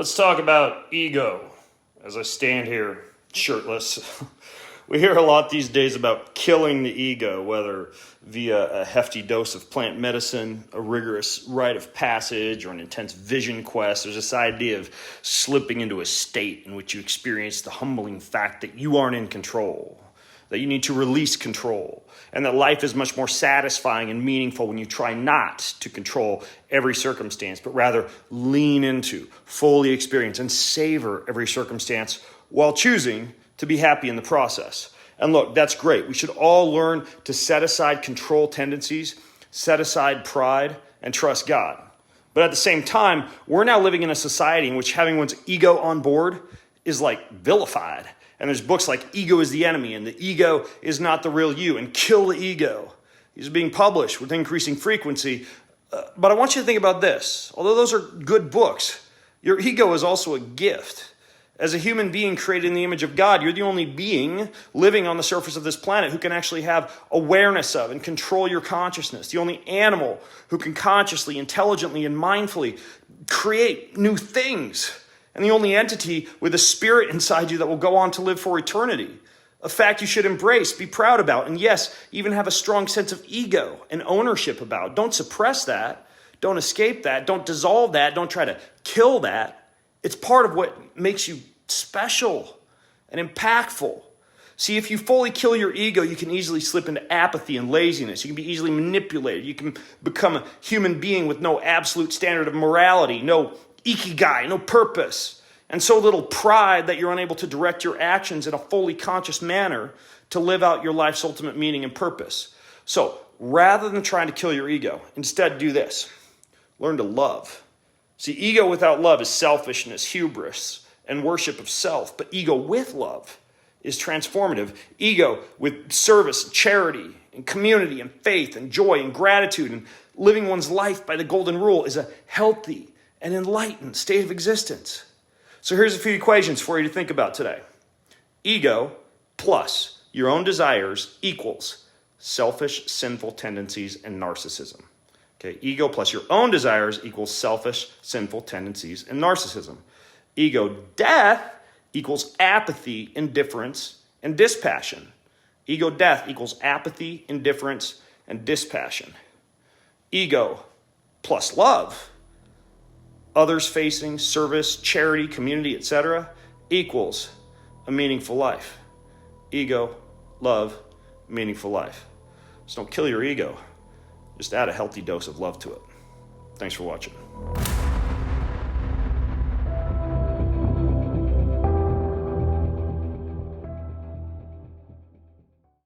Let's talk about ego. As I stand here shirtless, we hear a lot these days about killing the ego, whether via a hefty dose of plant medicine, a rigorous rite of passage, or an intense vision quest. There's this idea of slipping into a state in which you experience the humbling fact that you aren't in control, that you need to release control, and that life is much more satisfying and meaningful when you try not to control every circumstance, but rather lean into, fully experience, and savor every circumstance while choosing to be happy in the process. And look, that's great. We should all learn to set aside control tendencies, set aside pride, and trust God. But at the same time, we're now living in a society in which having one's ego on board is like vilified. And there's books like Ego is the Enemy and The Ego is Not the Real You and Kill the Ego. These are being published with increasing frequency. But I want you to think about this. Although those are good books, your ego is also a gift. As a human being created in the image of God, you're the only being living on the surface of this planet who can actually have awareness of and control your consciousness. The only animal who can consciously, intelligently, and mindfully create new things. And the only entity with a spirit inside you that will go on to live for eternity. A fact you should embrace, be proud about, and yes, even have a strong sense of ego and ownership about. Don't suppress that. Don't escape that. Don't dissolve that. Don't try to kill that. It's part of what makes you special and impactful. See, if you fully kill your ego, you can easily slip into apathy and laziness. You can be easily manipulated. You can become a human being with no absolute standard of morality, no ikigai, no purpose, and so little pride that you're unable to direct your actions in a fully conscious manner to live out your life's ultimate meaning and purpose. So, rather than trying to kill your ego, instead do this. Learn to love. See, ego without love is selfishness, hubris, and worship of self. But ego with love is transformative. Ego with service, charity, and community, and faith, and joy, and gratitude, and living one's life by the golden rule is a healthy and enlightened state of existence. So here's a few equations for you to think about today. Ego plus your own desires equals selfish, sinful tendencies and narcissism. Okay, ego plus your own desires equals selfish, sinful tendencies and narcissism. Ego death equals apathy, indifference, and dispassion. Ego death equals apathy, indifference, and dispassion. Ego plus love, others facing, service, charity, community, etc., equals a meaningful life. Ego, love, meaningful life. So don't kill your ego. Just add a healthy dose of love to it. Thanks for watching.